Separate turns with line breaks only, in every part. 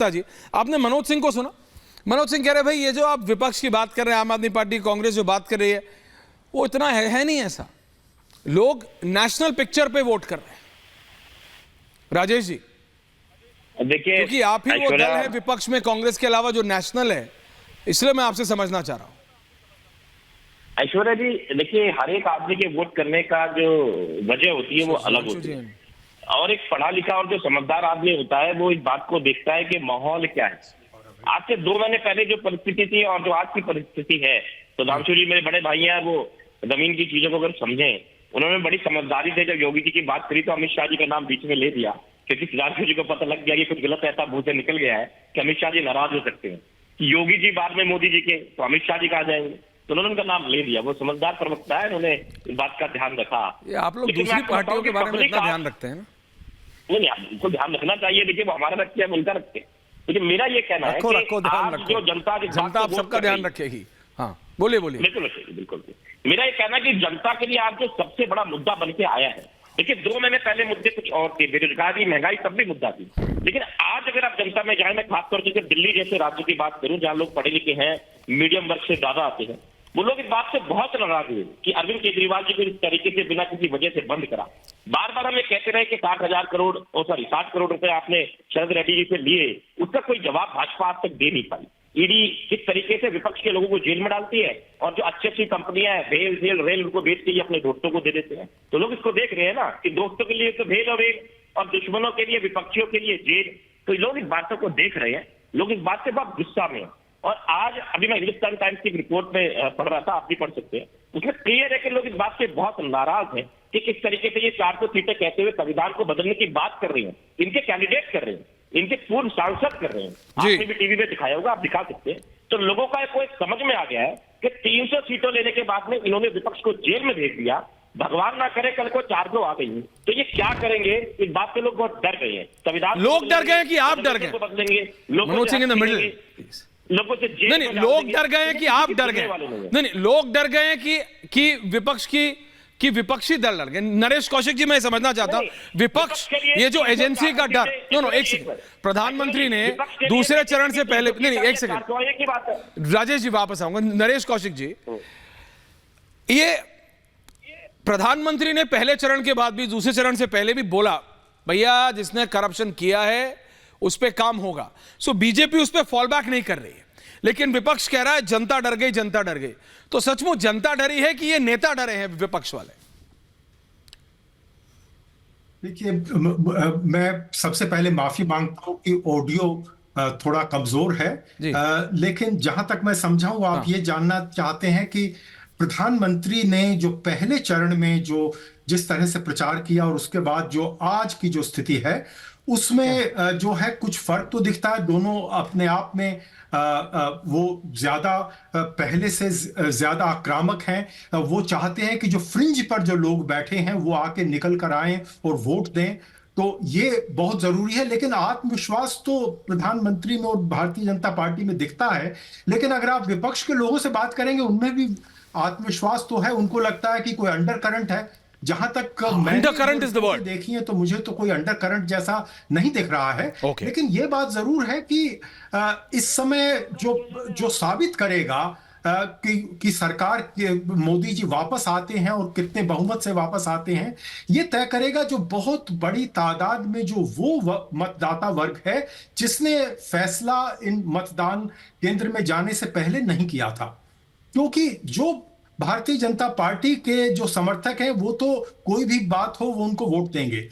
जी, आपने मनोज सिंह को सुना? मनोज सिंह कह रहे भाई ये जो आप विपक्ष की बात कर रहे हैं, आम आदमी पार्टी कांग्रेस जो बात कर रही है वो इतना है नहीं ऐसा। लोग नेशनल पिक्चर पे वोट कर रहे हैं। राजेश जी
देखिए,
क्योंकि आप ही वो दल है विपक्ष में कांग्रेस के अलावा जो नेशनल है, इसलिए मैं आपसे समझना चाह रहा हूं।
ऐश्वर्या जी, देखिए हर एक आदमी के वोट करने का जो वजह होती है वो अलग होती है। और एक पढ़ा लिखा और जो समझदार आदमी होता है वो इस बात को देखता है कि माहौल क्या है। आज से 2 महीने पहले जो परिस्थिति थी और जो आज की परिस्थिति है, तो सुधांशु जी मेरे बड़े भाई हैं, वो जमीन की चीजों को अगर समझें, उन्होंने बड़ी समझदारी से जब योगी जी की बात करी तो अमित शाह जी का नाम बीच में ले दिया, क्योंकि सुधांशु जी को पता लग गया कि कुछ गलत ऐसा मुंह से निकल गया है कि अमित शाह जी नाराज हो सकते हैं कि योगी जी बाद में मोदी जी के तो अमित शाह जी कहा जाएंगे, तो उन्होंने उनका नाम ले दिया। वो समझदार प्रवक्ता है, उन्होंने इस बात का ध्यान रखा।
आप लोग दूसरी पार्टियों के बारे में इतना ध्यान रखते हैं ना?
नहीं, आपको ध्यान रखना चाहिए। देखिए वो हमारा रखते हैं, उनका रखते हैं, लेकिन मेरा ये कहना है कि आज जो जनता
आप सबका ध्यान रखेगी। हाँ बोलिए।
बिल्कुल रखेगी, बिल्कुल। मेरा ये कहना है कि जनता के लिए आज जो सबसे बड़ा मुद्दा बन के आया है, देखिए 2 महीने पहले मुद्दे कुछ और थे, बेरोजगारी, महंगाई, सब भी मुद्दा थी। लेकिन आज अगर आप जनता में जाए, मैं खासतौर से दिल्ली जैसे राज्य की बात करूं जहां लोग पढ़े लिखे हैं, मीडियम वर्ग से ज्यादा आते हैं, वो लोग इस बात से बहुत नाराज हुए कि अरविंद केजरीवाल जी को इस तरीके से बिना किसी वजह से बंद करा। बार बार हम ये कहते रहे कि 60 करोड़ रुपए आपने शरद रेड्डी जी से लिए, उसका कोई जवाब भाजपा आज तक दे नहीं पाई। ईडी किस तरीके से विपक्ष के लोगों को जेल में डालती है और जो अच्छी कंपनियां हैं, भेल जेल रेल, उनको बेच के अपने दोस्तों को दे देते हैं। तो लोग इसको देख रहे हैं ना कि दोस्तों के लिए तो भेल और रेल और दुश्मनों के लिए, विपक्षियों के लिए जेल। तो लोग इस बातों को देख रहे हैं, लोग इस बात से बहुत गुस्सा में हैं। और आज अभी मैं हिंदुस्तान टाइम्स की रिपोर्ट में पढ़ रहा था, आप भी पढ़ सकते हैं, उसमें क्लियर है कि लोग इस बात से बहुत नाराज हैं कि किस तरीके से ये 400 सीटें कहते हुए संविधान को बदलने की बात कर रही हैं, इनके कैंडिडेट कर रहे हैं, इनके पूर्व सांसद कर रहे हैं। आपने भी टीवी में दिखाया होगा, आप दिखा सकते हैं। तो लोगों का कोई समझ में आ गया है कि 300 सीटों लेने के बाद में इन्होंने विपक्ष को जेल में भेज दिया। भगवान ना करे कल को 400 आ गई तो ये क्या करेंगे, इस बात से लोग बहुत डर गए हैं। संविधान
लोग डर गए कि आप डर गए,
बदलेंगे
Manoj Singh in the middle.
लोगों से
नहीं, लोग डर गए हैं कि आप डर गए। नहीं, लोग डर गए हैं कि विपक्ष की विपक्षी दल डर गए। नरेश कौशिक जी, मैं समझना चाहता हूं, विपक्ष ये जो एजेंसी का डर, एक सेकंड, प्रधानमंत्री ने दूसरे चरण से पहले, नहीं एक सेकंड राजेश जी वापस आऊंगा। नरेश कौशिक जी, ये प्रधानमंत्री ने पहले चरण के बाद भी, दूसरे चरण से पहले भी बोला भैया जिसने करप्शन किया है उस पे काम होगा। सो बीजेपी उस पे फॉल बैक नहीं कर रही है, लेकिन विपक्ष कह रहा है जनता डर गई, जनता डर गई। तो सचमुच जनता डरी है कि ये नेता डरे हैं विपक्ष वाले?
देखिए, मैं सबसे पहले माफी मांगता हूं कि ऑडियो थोड़ा कमजोर है, लेकिन जहां तक मैं समझा हूं, आप ये जानना चाहते हैं कि प्रधानमंत्री ने जो पहले चरण में जिस तरह से प्रचार किया और उसके बाद जो आज की जो स्थिति है उसमें जो है कुछ फर्क तो दिखता है। दोनों अपने आप में वो ज्यादा पहले से ज्यादा आक्रामक हैं। वो चाहते हैं कि जो फ्रिंज पर जो लोग बैठे हैं वो आके निकल कर आए और वोट दें, तो ये बहुत जरूरी है। लेकिन आत्मविश्वास तो प्रधानमंत्री में और भारतीय जनता पार्टी में दिखता है। लेकिन अगर आप विपक्ष के लोगों से बात करेंगे, उनमें भी आत्मविश्वास तो है। उनको लगता है कि कोई अंडर करंट है। जहां तक मैंने देखी है तो मुझे तो कोई अंडर करंट जैसा नहीं दिख रहा है। लेकिन यह बात जरूर है कि इस समय जो साबित करेगा कि सरकार के मोदी जी वापस आते हैं और कितने बहुमत से वापस आते हैं, यह तय करेगा जो बहुत बड़ी तादाद में जो वो मतदाता वर्ग है जिसने फैसला इन मतदान केंद्र में जाने से पहले नहीं किया था। क्योंकि जो भारतीय जनता पार्टी के जो समर्थक हैं वो तो कोई भी बात हो वो उनको वोट देंगे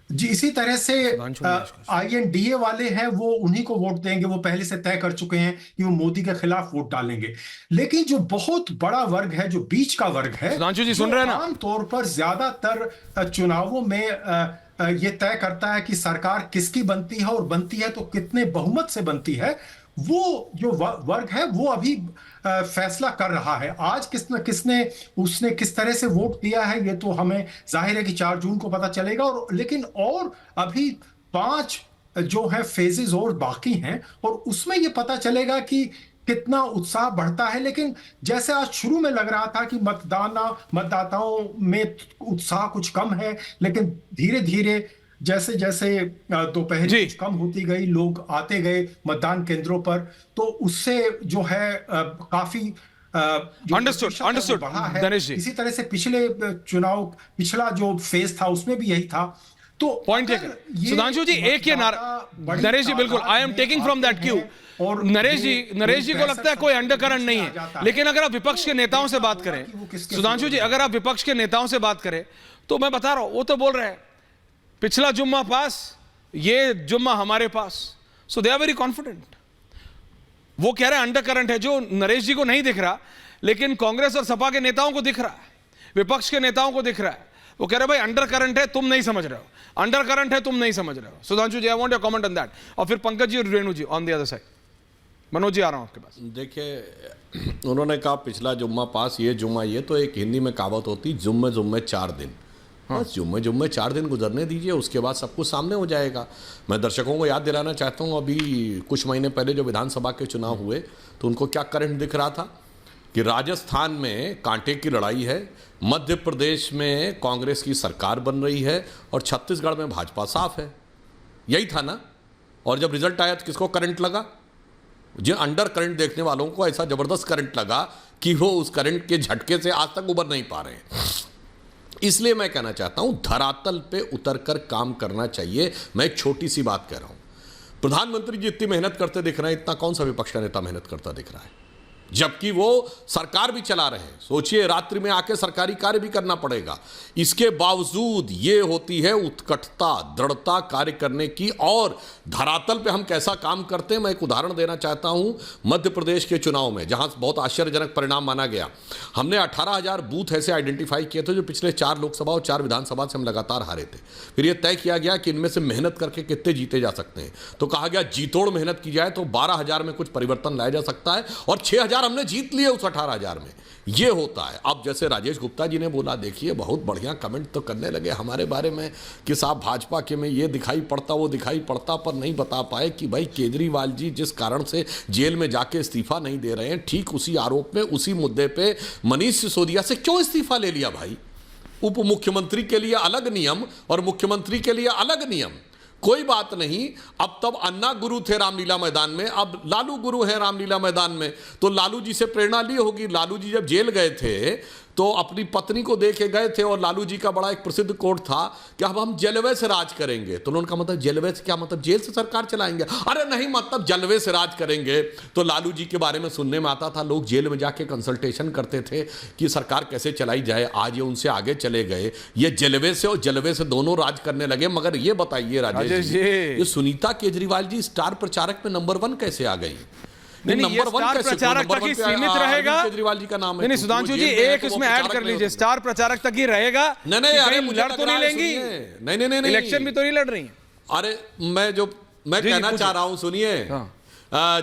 जी। इसी तरह से INDA वाले हैं, वो उन्हीं को वोट देंगे। वो पहले से तय कर चुके हैं कि वो मोदी के खिलाफ वोट डालेंगे। लेकिन जो बहुत बड़ा वर्ग है, जो बीच का वर्ग है, आमतौर पर ज्यादातर चुनावों में ये तय करता है कि सरकार किसकी बनती है और बनती है तो कितने बहुमत से बनती है, वो जो वर्ग है वो अभी फैसला कर रहा है। आज किसने उसने किस तरह से वोट दिया है ये तो हमें जाहिर है कि 4 जून को पता चलेगा। लेकिन और अभी 5 जो है फेजेस और बाकी हैं और उसमें ये पता चलेगा कि कितना उत्साह बढ़ता है। लेकिन जैसे आज शुरू में लग रहा था कि मतदाताओं में उत्साह कुछ कम है, लेकिन धीरे धीरे जैसे जैसे दोपहर
जी।
कुछ कम होती गई, लोग आते गए मतदान केंद्रों पर, तो उससे जो है काफी जो
अंडरस्टूड,
प्रतिशत है वो
अंडरस्टूड
बढ़ा है।
नरेश जी।
इसी तरह से पिछले चुनाव, पिछला जो फेज था उसमें भी यही था। तो
पॉइंट
अगर
टेकन।
ये
सुधांशु जी एक ये
बड़ी
नरेश जी बिल्कुल,
तादाद
आई एम
में
टेकिंग फ्रॉम
आते
दैट क्यू।
हैं और
नरेश
ये
जी को लगता है कोई अंडरकरंट नहीं
आ जाता
है, लेकिन अगर आप विपक्ष के नेताओं से बात
कि वो
करें,
किसके
सुधांशु जी
विरोध
अगर आप विपक्ष के नेताओं से बात करें, तो मैं बता रहा हूं, वो तो बोल रहे हैं पिछला जुम्मा पास, ये जुम्मा हमारे पास। सो दे आर वेरी कॉन्फिडेंट। वो कह रहे हैं अंडरकरंट है, जो नरेश जी को नहीं दिख रहा लेकिन कांग्रेस और सपा के नेताओं को दिख रहा है, विपक्ष के नेताओं को दिख रहा है। वो कह रहे भाई अंडर करंट है, तुम नहीं समझ रहे हो, अंडर करंट है, तुम नहीं समझ रहे हो। Sudhanshu ji I want your comment on that, और फिर पंकज जी और Renu ji on the other side. Manoj ji आ रहा हूं आपके पास।
देखिए, उन्होंने कहा पिछला जुम्मा पास, ये जुम्मा ये, तो एक हिंदी में कहावत होती, जुम्मे जुम्मे 4 दिन। बस जुम्मे जुम्मे 4 दिन गुजरने दीजिए, उसके बाद सब कुछ सामने हो जाएगा। मैं दर्शकों को याद दिलाना चाहता हूँ, अभी कुछ महीने पहले जो विधानसभा के चुनाव हुए तो उनको क्या करंट दिख रहा था कि राजस्थान में कांटे की लड़ाई है, मध्य प्रदेश में कांग्रेस की सरकार बन रही है और छत्तीसगढ़ में भाजपा साफ है। यही था ना। और जब रिजल्ट आया तो किसको करंट लगा? जिन अंडर करंट देखने वालों को ऐसा जबरदस्त करंट लगा कि वो उस करंट के झटके से आज तक उबर नहीं पा रहे हैं। इसलिए मैं कहना चाहता हूं धरातल पे उतरकर काम करना चाहिए। मैं एक छोटी सी बात कह रहा हूं, प्रधानमंत्री जी इतनी मेहनत करते दिख रहे हैं, इतना कौन सा विपक्ष का नेता मेहनत करता दिख रहा है, जबकि वो सरकार भी चला रहे हैं। सोचिए, रात्रि में आके सरकारी कार्य भी करना पड़ेगा। इसके बावजूद ये होती है उत्कटता, दृढ़ता कार्य करने की। और धरातल पे हम कैसा काम करते हैं, मैं एक उदाहरण देना चाहता हूं। मध्य प्रदेश के चुनाव में जहां बहुत आश्चर्यजनक परिणाम माना गया, हमने 18,000 बूथ ऐसे आइडेंटिफाई किए थे जो पिछले 4 लोकसभा और 4 विधानसभा से हम लगातार हारे थे। फिर यह तय किया गया कि इनमें से मेहनत करके कितने जीते जा सकते हैं, तो कहा गया जीतोड़ मेहनत की जाए तो 12,000 में कुछ परिवर्तन लाया जा सकता है, और 6,000 हमने जीत लिए उस 18,000 में। ये होता है। अब जैसे राजेश गुप्ता जी ने बोला, देखिए बहुत बढ़िया कमेंट तो करने लगे हमारे बारे में कि साहब भाजपा के में ये दिखाई पड़ता वो दिखाई पड़ता, पर नहीं बता पाए कि भाई केजरीवाल जी जिस कारण से जेल में जाके इस्तीफा नहीं दे रहे हैं, ठीक उसी आरोप में, उसी मुद्दे पे मनीष सिसोदिया से क्यों इस्तीफा ले लिया भाई? उप मुख्यमंत्री के लिए अलग नियम और मुख्यमंत्री के लिए अलग नियम। कोई बात नहीं। अब तब अन्ना गुरु थे रामलीला मैदान में, अब लालू गुरु है रामलीला मैदान में, तो लालू जी से प्रेरणा ली होगी। लालू जी जब जेल गए थे तो अपनी पत्नी को देखे गए थे, और लालू जी का बड़ा एक प्रसिद्ध कोट था कि अब हम जलवे से राज करेंगे। तो उन्होंने कहा मतलब जलवे से क्या मतलब, जेल से सरकार चलाएंगे? अरे नहीं, मतलब जलवे से राज करेंगे। तो लालू जी के बारे में सुनने में आता था, लोग जेल में जाके कंसल्टेशन करते थे कि सरकार कैसे चलाई जाए। आज ये उनसे आगे चले गए, ये जलवे से और जलवे से दोनों राज करने लगे। मगर ये बताइए राजेश जी, ये सुनीता केजरीवाल जी स्टार प्रचारक में नंबर 1 कैसे आ गई?
नहीं, ये स्टार प्रचारक तक ही सीमित रहेगा।
केजरीवाल जी का नाम है।
नहीं, सुधांशु जी एक इसमें ऐड कर लीजिए, स्टार प्रचारक तक ही रहेगा।
नहीं, अरे मुझे
लड़ तो नहीं लेंगी,
नहीं,
इलेक्शन भी तो नहीं लड़ रही है।
अरे मैं कहना चाह रहा हूं, सुनिए।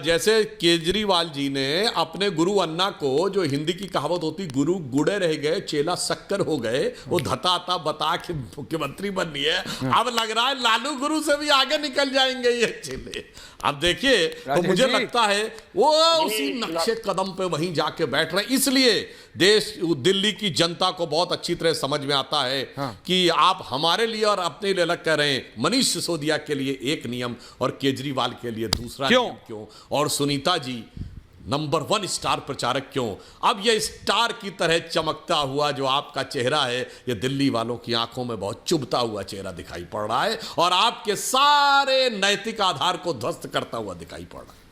जैसे केजरीवाल जी ने अपने गुरु अन्ना को, जो हिंदी की कहावत होती गुरु गुड़े रह गए चेला शक्कर हो गए, वो धता बता के मुख्यमंत्री बन लिए। अब लग रहा है लालू गुरु से भी आगे निकल जाएंगे ये चेले। अब देखिए, तो मुझे लगता है वो उसी नक्शे कदम पे वहीं जाके बैठ रहे हैं। इसलिए दिल्ली की जनता को बहुत अच्छी तरह समझ में आता है कि आप हमारे लिए और अपने लिए अलग कह रहे हैं। मनीष सिसोदिया के लिए एक नियम और केजरीवाल के लिए दूसरा नियम क्यों? और सुनीता जी नंबर 1 स्टार प्रचारक क्यों? अब यह स्टार की तरह चमकता हुआ जो आपका चेहरा है, यह दिल्ली वालों की आंखों में बहुत चुभता हुआ चेहरा दिखाई पड़ रहा है, और आपके सारे नैतिक आधार को ध्वस्त करता हुआ दिखाई पड़ रहा है।